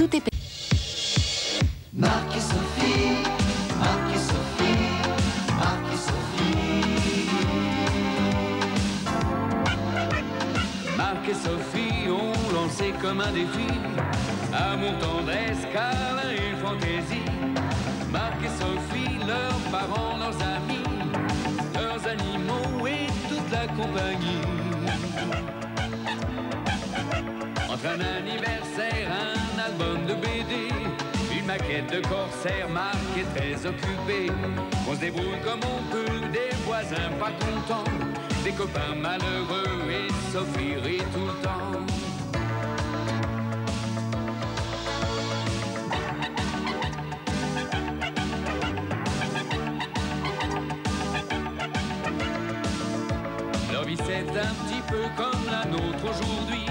Tout est payé. Marc et Sophie, Marc et Sophie, Marc et Sophie. Marc et Sophie ont lancé comme un défi amour, tendresse, câlin et fantaisie. Marc et Sophie, leurs parents, leurs amis, leurs animaux et toute la compagnie. Entre un anniversaire, un album de BD, une maquette de corsaire, Marc est très occupé. On se débrouille comme on peut, des voisins pas contents, des copains malheureux et Sophie rit tout le temps. Leur vie c'est un petit peu comme la nôtre aujourd'hui,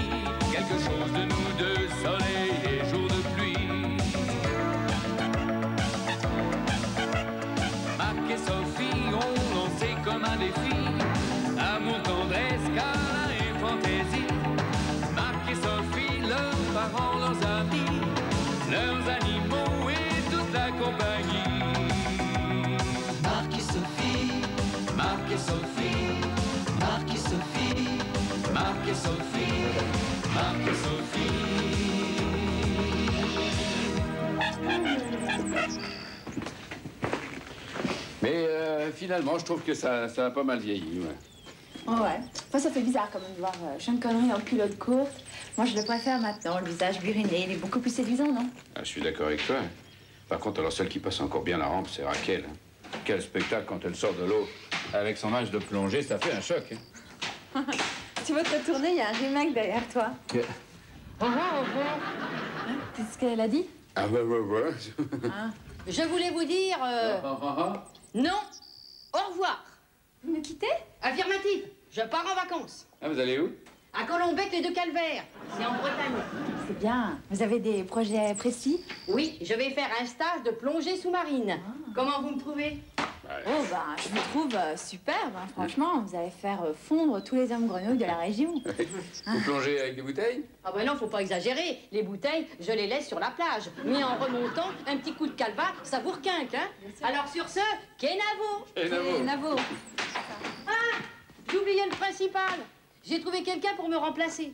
quelque chose de nous deux, soleil et jour de pluie. Marc et Sophie ont lancé comme un défi amour, tendresse, câlin et fantaisie. Marc et Sophie, leurs parents, leurs amis, leurs animaux et toute la compagnie. Marc et Sophie, Marc et Sophie, Marc et Sophie, Marc et Sophie, Marc et Sophie. Mais finalement, je trouve que ça a pas mal vieilli, ouais. Ouais. Enfin, ça fait bizarre quand même de voir Sean Connery en culotte courte. Moi, je le préfère maintenant. Le visage buriné, il est beaucoup plus séduisant, non? Ah, je suis d'accord avec toi. Par contre, alors celle qui passe encore bien la rampe, c'est Raquel. Quel spectacle quand elle sort de l'eau. Avec son match de plongée, ça fait un choc. Hein. Tu veux te retourner, il y a un remake derrière toi. Qu'est-ce qu'elle a dit? Ah, ouais. Hein? Je voulais vous dire... Non, au revoir. Vous me quittez? Affirmative, je pars en vacances. Ah, vous allez où? À Colombec, les Deux Calvaires. C'est en Bretagne. C'est bien. Vous avez des projets précis? Oui, je vais faire un stage de plongée sous-marine. Comment vous me trouvez? Oh, bah, je vous trouve superbe, hein, franchement. Vous allez faire fondre tous les hommes grenouilles de la région. Vous plongez avec des bouteilles? Ah ben non, faut pas exagérer. Les bouteilles, je les laisse sur la plage. Mais en remontant, un petit coup de calva, ça vous requinque, hein? Alors sur ce, Kenavo. Navo. Ah, j'ai oublié le principal. J'ai trouvé quelqu'un pour me remplacer.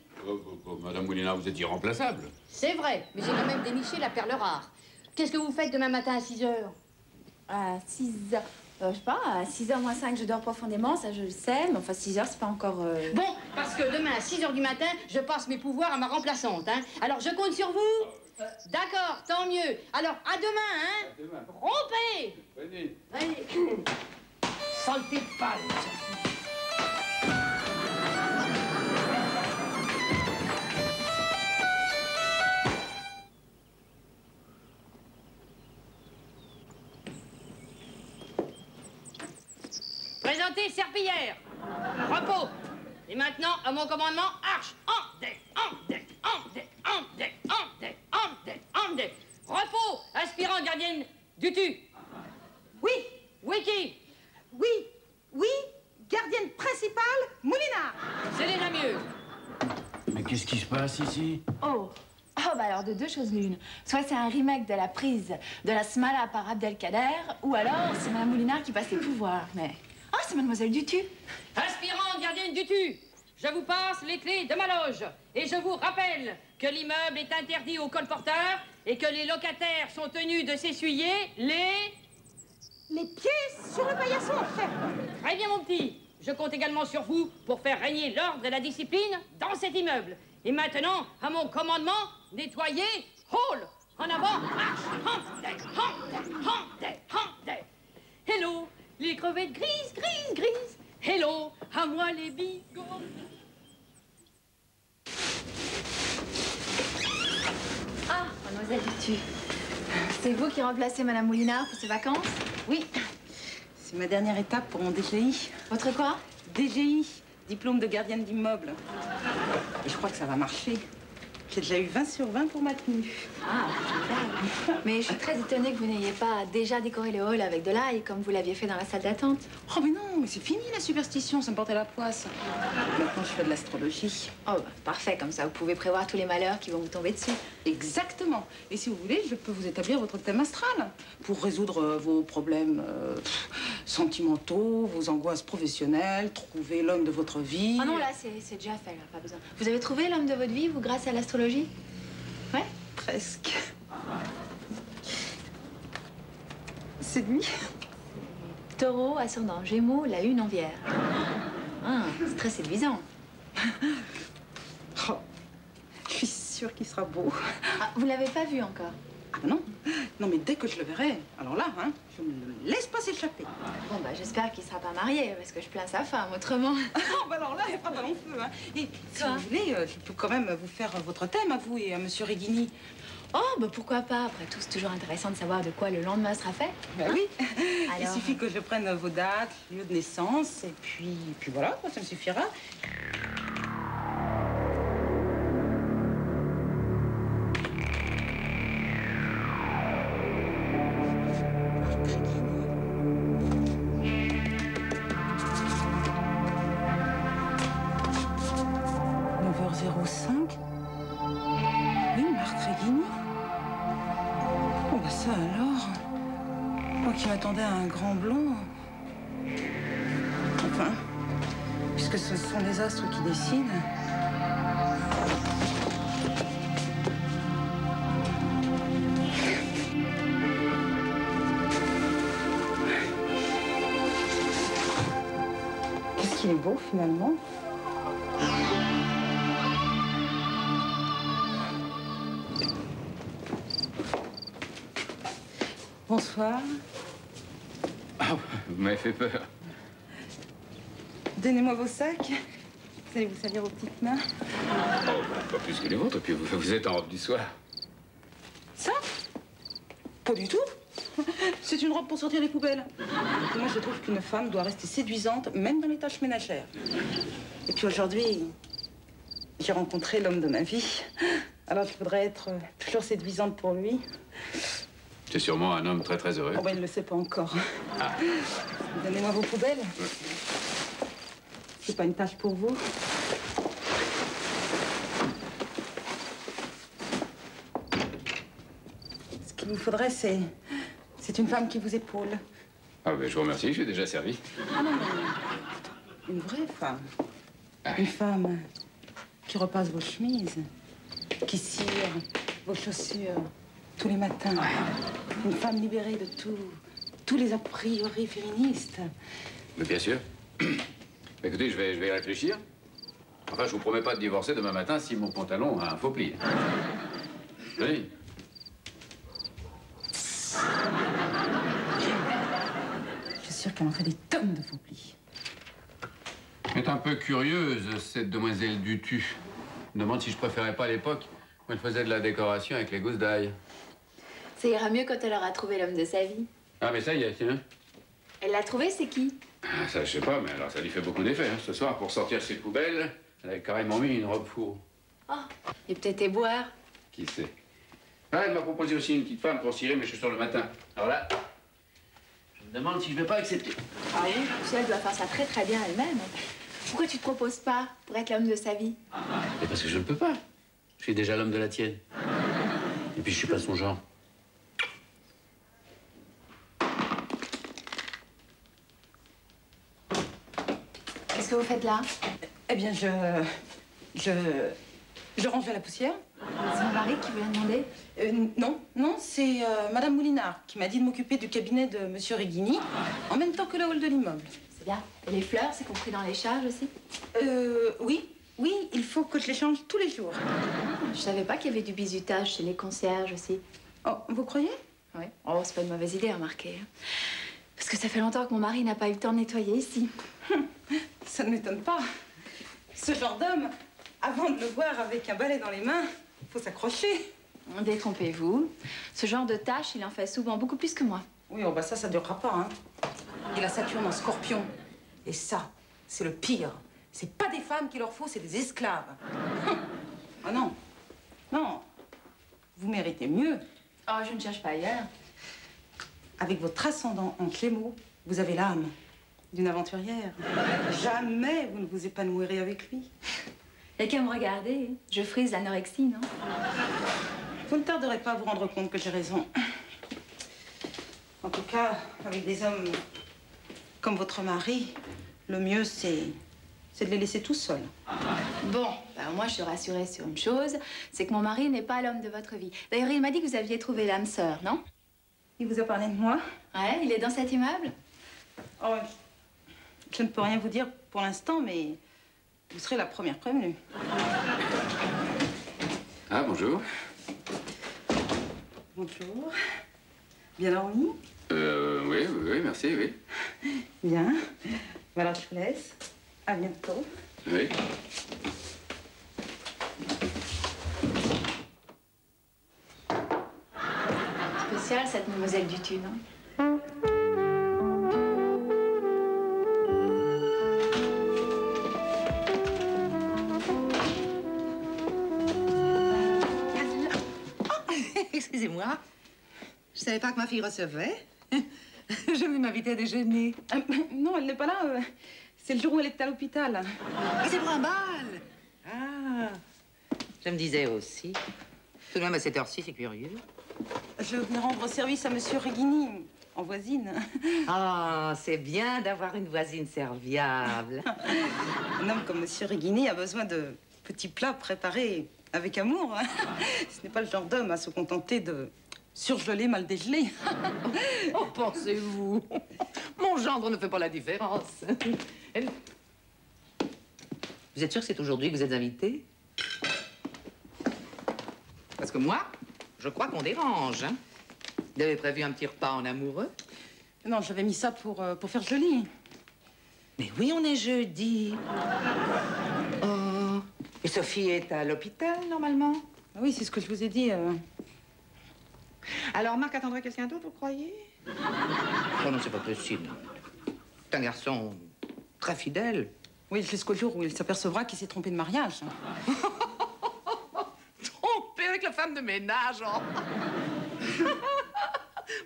Madame Moulinard, vous êtes irremplaçable. C'est vrai, mais j'ai quand même déniché la perle rare. Qu'est-ce que vous faites demain matin à 6 heures? À 6 heures. Je sais pas, à 6h moins 5, je dors profondément, ça je le sais, mais enfin 6 heures, c'est pas encore... Bon, parce que demain à 6 heures du matin, je passe mes pouvoirs à ma remplaçante, hein. Alors je compte sur vous. D'accord, tant mieux. Alors à demain, hein. À demain. Rompez. Venez. Allez. Saleté de pâle. Présentez Serpillière. Repos. Et maintenant, à mon commandement, arche. En deck, en deck, en deck, en deck, en deck, en deck, en deck. Repos. Aspirant gardienne du tu. Oui. Wiki. Oui, gardienne principale, Moulinard. C'est déjà mieux. Mais qu'est-ce qui se passe ici? Oh, bah alors de deux choses l'une. Soit c'est un remake de la prise de la Smala par Abdelkader, ou alors c'est Mme Moulinard qui passe les pouvoirs, mais... Ah, c'est Mademoiselle Dutu. Aspirant gardienne du tu. Je vous passe les clés de ma loge. Et je vous rappelle que l'immeuble est interdit aux colporteurs et que les locataires sont tenus de s'essuyer Les pieds sur le paillasson, chef. Très bien, mon petit. Je compte également sur vous pour faire régner l'ordre et la discipline dans cet immeuble. Et maintenant, à mon commandement, nettoyer, hall. En avant, marche, hand-deck, hand-deck, hand-deck, hand-deck. Hello, les crevettes grises, grises, grises. Hello, à moi les bigots. Ah, Mademoiselle Dutu. C'est vous qui remplacez Mme Moulinard pour ses vacances? Oui, c'est ma dernière étape pour mon DGI. Votre quoi? DGI, diplôme de gardienne d'immeuble. Et je crois que ça va marcher. j'ai déjà eu 20 sur 20 pour ma tenue. Ah, super. Mais je suis très étonnée que vous n'ayez pas déjà décoré le hall avec de l'ail, comme vous l'aviez fait dans la salle d'attente. Oh, mais non, mais c'est fini la superstition, ça me portait la poisse. Maintenant, je fais de l'astrologie. Oh, bah, parfait, comme ça, vous pouvez prévoir tous les malheurs qui vont vous tomber dessus. Exactement. Et si vous voulez, je peux vous établir votre thème astral pour résoudre vos problèmes sentimentaux, vos angoisses professionnelles, trouver l'homme de votre vie. Ah non, là, c'est déjà fait, là, pas besoin. Vous avez trouvé l'homme de votre vie, vous, grâce à l'astrologie? Ouais? Presque. C'est lui. Taureau, ascendant, Gémeaux, la lune en Vierge. Ah, c'est très séduisant. Oh, je suis sûre qu'il sera beau. Ah, vous l'avez pas vu encore? Ah ben non. Non, mais dès que je le verrai, alors là, hein, je ne le laisse pas s'échapper. Bon, bah, j'espère qu'il sera pas marié, parce que je plains sa femme, autrement. Oh, bah alors là, elle fera pas long feu, hein. Et si Quoi? vous voulez, je peux quand même vous faire votre thème à vous et à Monsieur Reghini. Oh, bah, pourquoi pas? Après tout, c'est toujours intéressant de savoir de quoi le lendemain sera fait. Ben oui. Il Alors... suffit que je prenne vos dates, lieu de naissance, et puis voilà, ça me suffira. Oui, Marc Reghini. Oh, bah ça alors. Moi qui m'attendais à un grand blond. Enfin, puisque ce sont les astres qui décident. Qu'est-ce qu'il est beau finalement. Bonsoir. Ah, vous m'avez fait peur. Donnez-moi vos sacs. Vous allez vous salir aux petites mains. Oh, pas plus que les vôtres, puis vous êtes en robe du soir. Ça? Pas du tout. C'est une robe pour sortir les poubelles. Moi, je trouve qu'une femme doit rester séduisante, même dans les tâches ménagères. Et puis aujourd'hui, j'ai rencontré l'homme de ma vie. Alors, je voudrais être toujours séduisante pour lui. C'est sûrement un homme très, très heureux. Oh, ben, il ne le sait pas encore. Ah. Donnez-moi vos poubelles. Ouais. C'est pas une tâche pour vous. Ce qu'il vous faudrait, c'est une femme qui vous épaule. Ah, ben, je vous remercie, je suis déjà servi. Ah non, mais une vraie femme. Ah. Une femme qui repasse vos chemises, qui cire vos chaussures tous les matins. Une femme libérée de tous les a priori féministes. Mais bien sûr. Écoutez, je vais y réfléchir. Enfin, je vous promets pas de divorcer demain matin si mon pantalon a un faux pli. Oui. Je suis sûre qu'elle en fait des tonnes de faux plis. Elle est un peu curieuse, cette demoiselle Dutu. Je me demande si je préférais pas l'époque où elle faisait de la décoration avec les gousses d'ail. Ça ira mieux quand elle aura trouvé l'homme de sa vie. Ah, mais ça y est, tiens. Elle l'a trouvé, c'est qui? Ah, ça, je sais pas, mais alors ça lui fait beaucoup d'effet. Hein. Ce soir, pour sortir ses poubelles, elle avait carrément mis une robe fourre. Oh, il peut peut-être boire. Qui sait? Ah, elle m'a proposé aussi une petite femme pour cirer mes chaussures le matin. Alors là, je me demande si je vais pas accepter. Ah oui, si elle doit faire ça très très bien elle-même. Pourquoi tu te proposes pas pour être l'homme de sa vie? Mais parce que je ne peux pas. Je suis déjà l'homme de la tienne. Et puis je suis pas son genre. Qu'est-ce que vous faites là? Eh bien, je rangeais la poussière. C'est mon mari qui vous l'a demandé? Non, c'est Madame Moulinard qui m'a dit de m'occuper du cabinet de Monsieur Reghini en même temps que le hall de l'immeuble. C'est bien. Et les fleurs, c'est compris dans les charges aussi? Oui, il faut que je les change tous les jours. Je savais pas qu'il y avait du bizutage chez les concierges aussi. Oh, vous croyez? Oui. Oh, c'est pas une mauvaise idée, remarquez. Parce que ça fait longtemps que mon mari n'a pas eu le temps de nettoyer ici. Ça ne m'étonne pas. Ce genre d'homme, avant de le voir avec un balai dans les mains, faut s'accrocher. Détrompez-vous. Ce genre de tâche, il en fait souvent beaucoup plus que moi. Oui, oh bah ça durera pas, hein. Il a Saturne en Scorpion. Et ça, c'est le pire. C'est pas des femmes qu'il leur faut, c'est des esclaves. Ah non. Non, vous méritez mieux. Oh, je ne cherche pas ailleurs. Avec votre ascendant en Clémeaux, vous avez l'âme d'une aventurière. Jamais vous ne vous épanouirez avec lui. Il n'y a qu'à me regarder. Je frise l'anorexie, non? Vous ne tarderez pas à vous rendre compte que j'ai raison. En tout cas, avec des hommes comme votre mari, le mieux, c'est de les laisser tout seuls. Bon, ben moi, je suis rassurée sur une chose, c'est que mon mari n'est pas l'homme de votre vie. D'ailleurs, il m'a dit que vous aviez trouvé l'âme sœur, non? Il vous a parlé de moi? Ouais, il est dans cet immeuble? Oh, je ne peux rien vous dire pour l'instant, mais vous serez la première prévenue. Ah, bonjour. Bonjour. Bien dormi? Oui, merci, oui. Bien. Alors, je vous laisse. À bientôt. Oui. Spéciale, cette mademoiselle Dutu, non? Excusez-moi. Je savais pas que ma fille recevait. Je vais m'inviter à déjeuner. Non, elle n'est pas là. C'est le jour où elle est à l'hôpital. Ah, c'est pour un bal. Ah, je me disais aussi. Tout de même, à cette heure-ci, c'est curieux. Je venais rendre service à Monsieur Reghini, en voisine. Ah, c'est bien d'avoir une voisine serviable. Un homme comme Monsieur Reghini a besoin de petits plats préparés avec amour. Ce n'est pas le genre d'homme à se contenter de surgelé, mal dégelé. Oh, pensez-vous. Mon gendre ne fait pas la différence. Vous êtes sûr que c'est aujourd'hui que vous êtes invité? Parce que moi, je crois qu'on dérange. Hein? Vous avez prévu un petit repas en amoureux? Non, j'avais mis ça pour faire joli. Mais oui, on est jeudi. Oh. Et Sophie est à l'hôpital, normalement? Ah oui, c'est ce que je vous ai dit. Alors, Marc attendrait quelqu'un d'autre, vous croyez? Oh non, c'est pas possible. C'est un garçon très fidèle. Oui, jusqu'au jour où il s'apercevra qu'il s'est trompé de mariage. Trompé avec la femme de ménage, oh.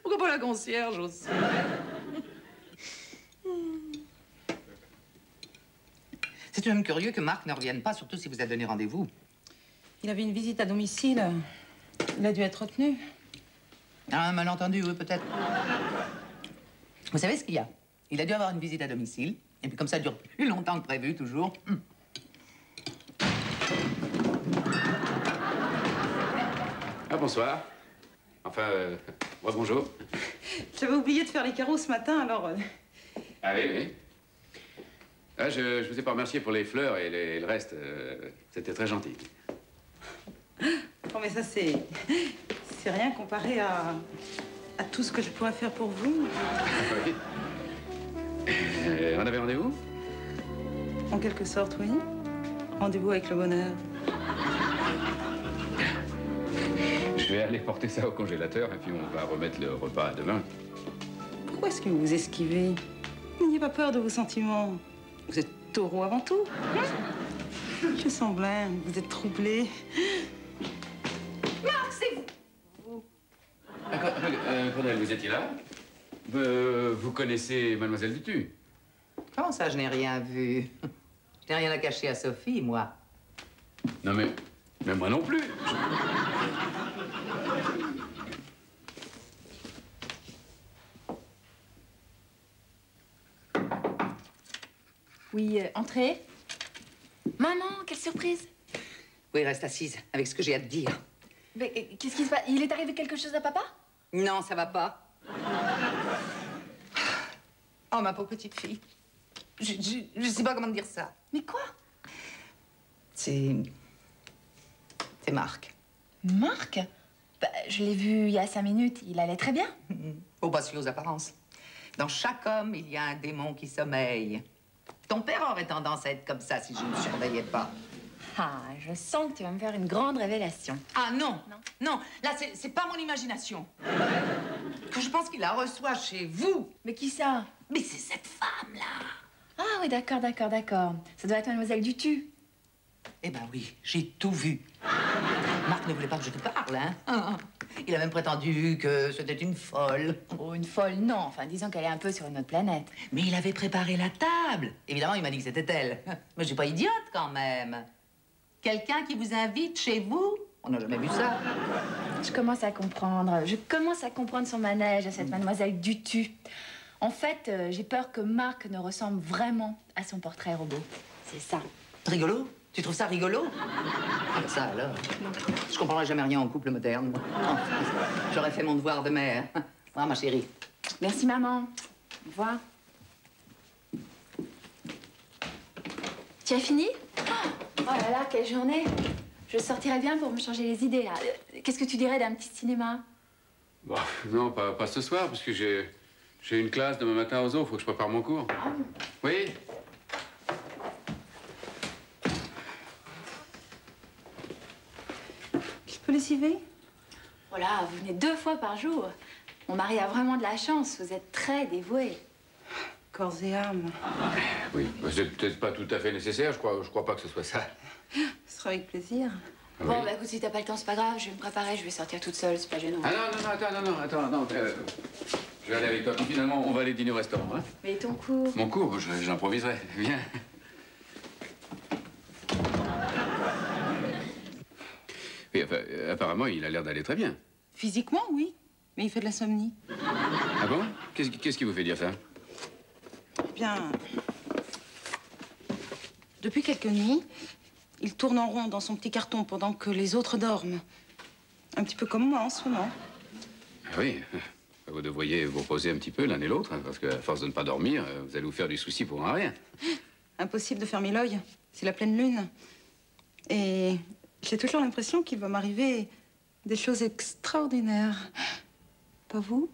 Pourquoi pas la concierge aussi? C'est tout de même curieux que Marc ne revienne pas, surtout si vous a donné rendez-vous. Il avait une visite à domicile. Il a dû être retenu. Ah, un malentendu, oui, peut-être. Vous savez ce qu'il y a? Il a dû avoir une visite à domicile, et puis comme ça dure plus longtemps que prévu, toujours. Ah, bonsoir. Enfin, bonjour. J'avais oublié de faire les carreaux ce matin, alors... Ah oui, oui. Ah, je vous ai pas remercié pour les fleurs et le reste. C'était très gentil. Oh, mais ça, c'est rien comparé à tout ce que je pourrais faire pour vous. Oui. On avait rendez-vous? En quelque sorte, oui. Rendez-vous avec le bonheur. Je vais aller porter ça au congélateur et puis on va remettre le repas à demain. Pourquoi est-ce que vous vous esquivez? N'ayez pas peur de vos sentiments. Vous êtes taureau avant tout. Je sens bien, vous êtes troublé. Marc, c'est vous! Cornel, vous étiez là? Vous connaissez Mademoiselle Dutu? Comment ça, je n'ai rien vu? Je n'ai rien à cacher à Sophie, moi. Non, mais moi non plus. Oui, entrez. Maman, quelle surprise! Oui, reste assise avec ce que j'ai à te dire. Mais qu'est-ce qui se passe? Il est arrivé quelque chose à papa? Non, ça va pas. Oh, ma pauvre petite fille. Je sais pas comment te dire ça. Mais quoi? C'est Marc. Marc? Bah, je l'ai vu il y a 5 minutes. Il allait très bien. Faut pas se fier aux apparences. Dans chaque homme, il y a un démon qui sommeille. Ton père aurait tendance à être comme ça si je ne surveillais pas. Ah, je sens que tu vas me faire une grande révélation. Ah non, non, là, c'est pas mon imagination. Que je pense qu'il la reçoit chez vous. Mais qui ça? Mais c'est cette femme-là. Ah oui, d'accord, d'accord. Ça doit être Mademoiselle Dutu. Eh ben oui, j'ai tout vu. Marc ne voulait pas que je te parle, hein. Il a même prétendu que c'était une folle. Oh, une folle, non. Enfin, disons qu'elle est un peu sur une autre planète. Mais il avait préparé la table. Évidemment, il m'a dit que c'était elle. Mais je suis pas idiote, quand même. Quelqu'un qui vous invite chez vous? On n'a jamais vu ça. Je commence à comprendre. Je commence à comprendre son manège à cette mademoiselle Dutu. En fait, j'ai peur que Marc ne ressemble vraiment à son portrait robot. C'est ça. Rigolo? Tu trouves ça rigolo? Ah, ça alors. Je comprendrai jamais rien en couple moderne, moi. Non, j'aurais fait mon devoir de mère. Au revoir, ma chérie. Merci, maman. Au revoir. Tu as fini? Oh là là, quelle journée! Je sortirais bien pour me changer les idées, là. Qu'est-ce que tu dirais d'un petit cinéma? Bon, non, pas ce soir, parce que j'ai une classe demain matin aux eaux. Faut que je prépare mon cours. Ah. Oui? Je peux lessiver? Voilà, vous venez 2 fois par jour. Mon mari a vraiment de la chance. Vous êtes très dévoué. Corps et âme. Oui, c'est peut-être pas tout à fait nécessaire. Je crois pas que ce soit ça. Ce sera avec plaisir. Ah, Bon, oui. bah écoute, si t'as pas le temps, c'est pas grave. Je vais me préparer, je vais sortir toute seule, c'est pas gênant. Ah non, attends. Je vais aller avec toi. Puis finalement, on va aller dîner au restaurant, hein? Mais ton cours? Mon cours, j'improviserai. Viens. Oui, enfin, apparemment, il a l'air d'aller très bien. Physiquement, oui. Mais il fait de l'insomnie. Ah bon? Qu'est-ce qui vous fait dire ça? Eh bien, depuis quelques nuits, il tourne en rond dans son petit carton pendant que les autres dorment. Un petit peu comme moi en ce moment. Ah oui. Vous devriez vous reposer un petit peu l'un et l'autre, hein, parce qu'à force de ne pas dormir, vous allez vous faire du souci pour un rien. Impossible de fermer l'œil. C'est la pleine lune. Et j'ai toujours l'impression qu'il va m'arriver des choses extraordinaires. Pas vous?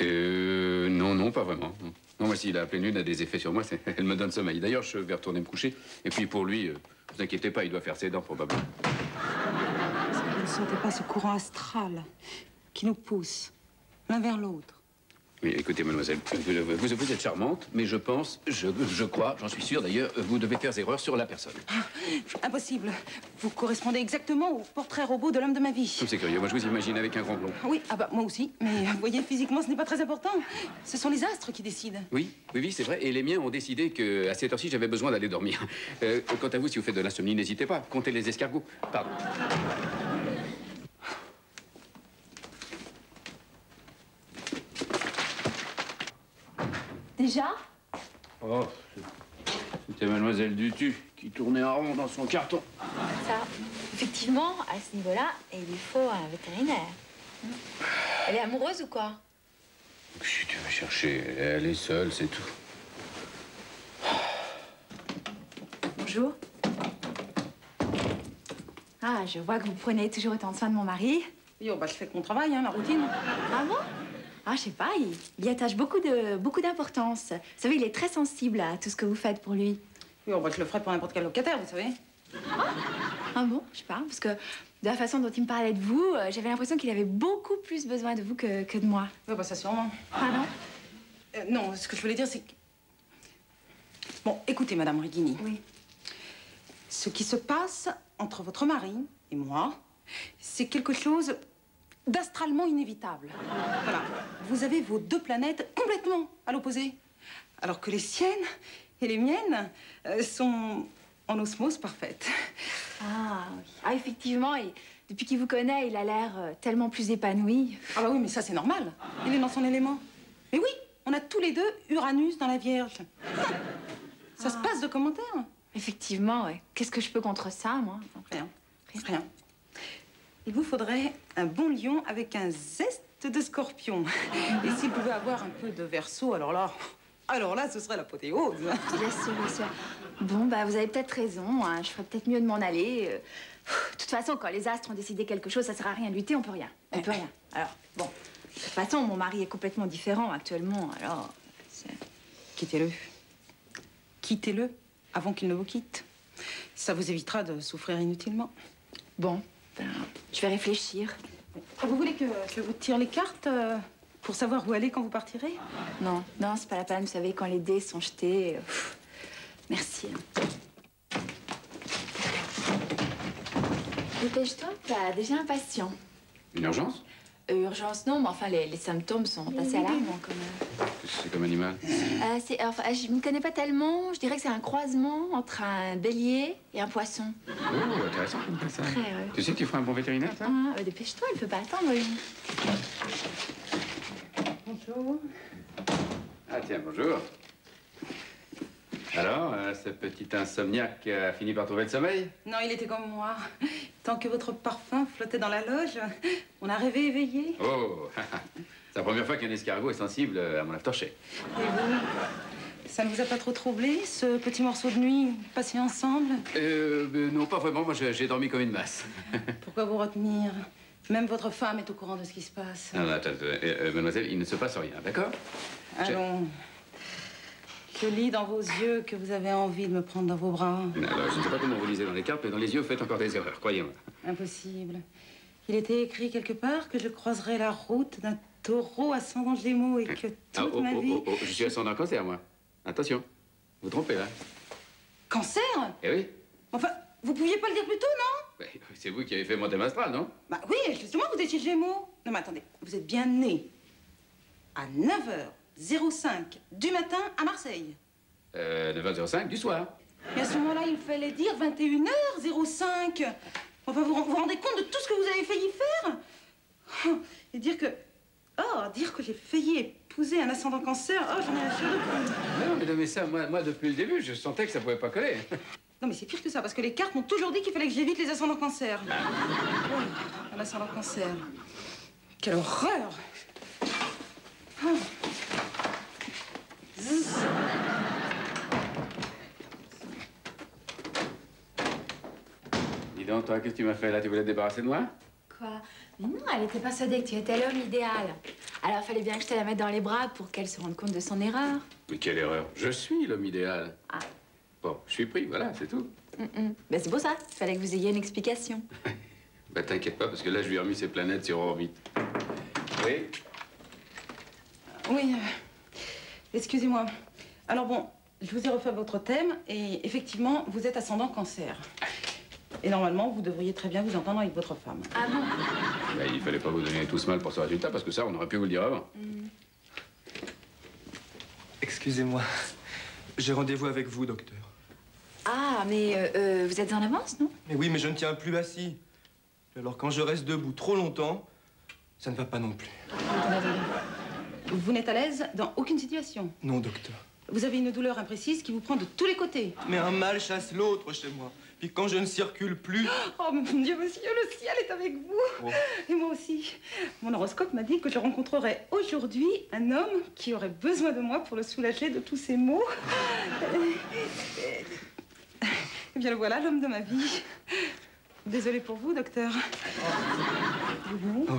Non, pas vraiment. Non, moi, si la pleine lune a des effets sur moi, elle me donne sommeil. D'ailleurs, je vais retourner me coucher. Et puis, pour lui, vous inquiétez pas, il doit faire ses dents, probablement. Vous ne sentez pas ce courant astral qui nous pousse l'un vers l'autre? Oui, écoutez, mademoiselle, vous êtes charmante, mais je pense, je crois, j'en suis sûr d'ailleurs, vous devez faire erreur sur la personne. Impossible. Vous correspondez exactement au portrait robot de l'homme de ma vie. C'est curieux, moi je vous imagine avec un grand blond. Oui, ah bah moi aussi. Mais vous voyez, physiquement, ce n'est pas très important. Ce sont les astres qui décident. Oui, c'est vrai. Et les miens ont décidé qu'à cette heure-ci, j'avais besoin d'aller dormir. Quant à vous, si vous faites de l'insomnie, n'hésitez pas. Comptez les escargots. Pardon. Déjà? Oh, c'était mademoiselle Dutu qui tournait en rond dans son carton. Ça, effectivement, à ce niveau-là, il lui faut un vétérinaire. Elle est amoureuse ou quoi? Si tu veux chercher, elle est seule, c'est tout. Bonjour. Ah, je vois que vous prenez toujours autant de soin de mon mari. Oui, oh, bah, je fais que mon travail, hein, la routine. Ah bon? Ah, je sais pas, il y attache beaucoup d'importance. Vous savez, il est très sensible à tout ce que vous faites pour lui. Oui, oh, bah, je le ferai pour n'importe quel locataire, vous savez. Ah bon? Je sais pas, parce que de la façon dont il me parlait de vous, j'avais l'impression qu'il avait beaucoup plus besoin de vous que de moi. Oui, bah, ça sûrement. Pardon? Non, ce que je voulais dire, c'est que... Bon, écoutez, Madame Reghini. Oui. Ce qui se passe entre votre mari et moi, c'est quelque chose d'astralement inévitable. Voilà. Vous avez vos 2 planètes complètement à l'opposé. Alors que les siennes et les miennes sont en osmose parfaite. Ah, oui. Ah, effectivement, et depuis qu'il vous connaît, il a l'air tellement plus épanoui. Ah bah oui, mais ça, c'est normal. Il est dans son élément. Mais oui, on a tous les 2 Uranus dans la Vierge. Ça se passe de commentaires. Effectivement, ouais. Qu'est-ce que je peux contre ça, moi? Rien. Rien. Il vous faudrait un bon lion avec un zeste de scorpion. Et s'il pouvait avoir un peu de Verseau, alors là, ce serait l'apothéose. Bien sûr, bien sûr. Bon, bah, vous avez peut-être raison. Hein. Je ferais peut-être mieux de m'en aller. De toute façon, quand les astres ont décidé quelque chose, ça sert à rien de lutter, on peut rien. On peut rien. Alors, bon. De toute façon, mon mari est complètement différent actuellement, alors... Quittez-le. Quittez-le avant qu'il ne vous quitte. Ça vous évitera de souffrir inutilement. Bon, ben, je vais réfléchir. Vous voulez que je vous tire les cartes pour savoir où aller quand vous partirez? Non, non, c'est pas la peine. Vous savez, quand les dés sont jetés... merci. Dépêche-toi, t'as déjà un patient. Une urgence? Urgence, non, mais enfin, les symptômes sont assez alarmants quand même. C'est comme animal? Enfin, je ne connais pas tellement. Je dirais que c'est un croisement entre un bélier et un poisson. Oh, intéressant comme ça. Très, ouais. Tu sais que tu feras un bon vétérinaire, toi? Dépêche-toi, elle peut pas attendre. Une. Bonjour. Ah tiens, bonjour. Alors, ce petit insomniaque a fini par trouver le sommeil? Non, il était comme moi. Tant que votre parfum flottait dans la loge, on a rêvé éveillé. Oh, c'est la première fois qu'un escargot est sensible à mon aftershave. Et vous? Ça ne vous a pas trop troublé, ce petit morceau de nuit passé ensemble? Non, pas vraiment. Moi, j'ai dormi comme une masse. Pourquoi vous retenir? Même votre femme est au courant de ce qui se passe. Non, attends, mademoiselle, il ne se passe rien, d'accord? Allons. Je lis dans vos yeux que vous avez envie de me prendre dans vos bras. Alors, je ne sais pas comment vous lisez dans les cartes, mais dans les yeux, vous faites encore des erreurs, croyez-moi. Impossible. Il était écrit quelque part que je croiserais la route d'un taureau ascendant Gémeaux et que toute ma vie... Je suis ascendant cancer, moi. Attention, vous trompez, là. Cancer? Eh oui. Enfin, vous pouviez pas le dire plus tôt, non? C'est vous qui avez fait mon thème astral, non? Bah oui, justement, vous étiez Gémeaux. Non, mais attendez, vous êtes bien né à 9h05 du matin à Marseille. 9h05 du soir. Et à ce moment-là, il fallait dire 21h05. Enfin, vous vous rendez compte de tout ce que vous avez failli faire? Et dire que... dire que j'ai failli épouser un ascendant cancer, j'en ai la chair de poule. Non, mais ça, moi, depuis le début, je sentais que ça pouvait pas coller. Non, mais c'est pire que ça, parce que les cartes m'ont toujours dit qu'il fallait que j'évite les ascendants cancer. Un ascendant cancer. Quelle horreur! Dis donc, toi, qu'est-ce que tu m'as fait là? Tu voulais te débarrasser de moi? Quoi? Mais non, elle était persuadée que tu étais l'homme idéal. Alors, il fallait bien que je te la mette dans les bras pour qu'elle se rende compte de son erreur. Mais quelle erreur! Je suis l'homme idéal. Ah. Bon, je suis pris, voilà, c'est tout. Ben, c'est pour ça. Il fallait que vous ayez une explication. Bah, t'inquiète pas, parce que là, je lui ai remis ses planètes sur orbite. Oui? Oui, excusez-moi. Alors bon, je vous ai refait votre thème et effectivement, vous êtes ascendant cancer. Et normalement, vous devriez très bien vous entendre avec votre femme. Ah bon? Bah, il fallait pas vous donner tout ce mal pour ce résultat, parce que ça, on aurait pu vous le dire avant. Excusez-moi. J'ai rendez-vous avec vous, docteur. Ah, mais vous êtes en avance, non? Mais oui, mais je ne tiens plus assis. Alors quand je reste debout trop longtemps, ça ne va pas non plus. Attendez. Vous n'êtes à l'aise dans aucune situation. Non, docteur. Vous avez une douleur imprécise qui vous prend de tous les côtés. Mais un mal chasse l'autre chez moi. Puis quand je ne circule plus... Oh mon Dieu, monsieur, le ciel est avec vous. Oh. Et moi aussi. Mon horoscope m'a dit que je rencontrerais aujourd'hui un homme qui aurait besoin de moi pour le soulager de tous ses maux. Eh bien, le voilà, l'homme de ma vie. Désolée pour vous, docteur. Oh.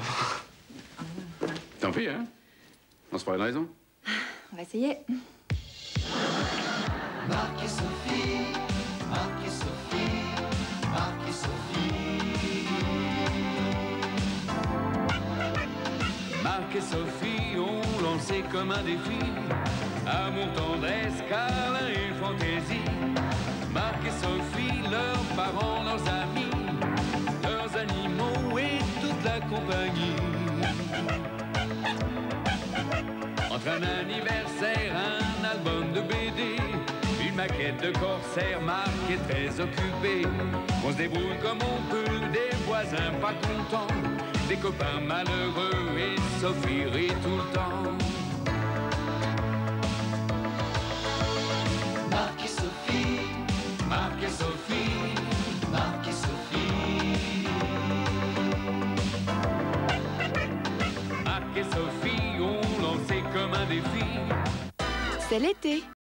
Tant pis, hein? On se fera une raison. On va essayer. Marc et Sophie, Marc et Sophie, Marc et Sophie. Marc et Sophie ont lancé comme un défi amour, tendresse, câlin et fantaisie. Marc et Sophie, leurs parents, leurs amis, leurs animaux et toute la compagnie. Entre un anniversaire, un album de BD, une maquette de corsaire, Marc est très occupé. On se débrouille comme on peut, des voisins pas contents, des copains malheureux et Sophie rit tout le temps. Marc et Sophie, Marc et Sophie, Marc et Sophie. Marc et Sophie ont lancé comme un défi. C'est l'été.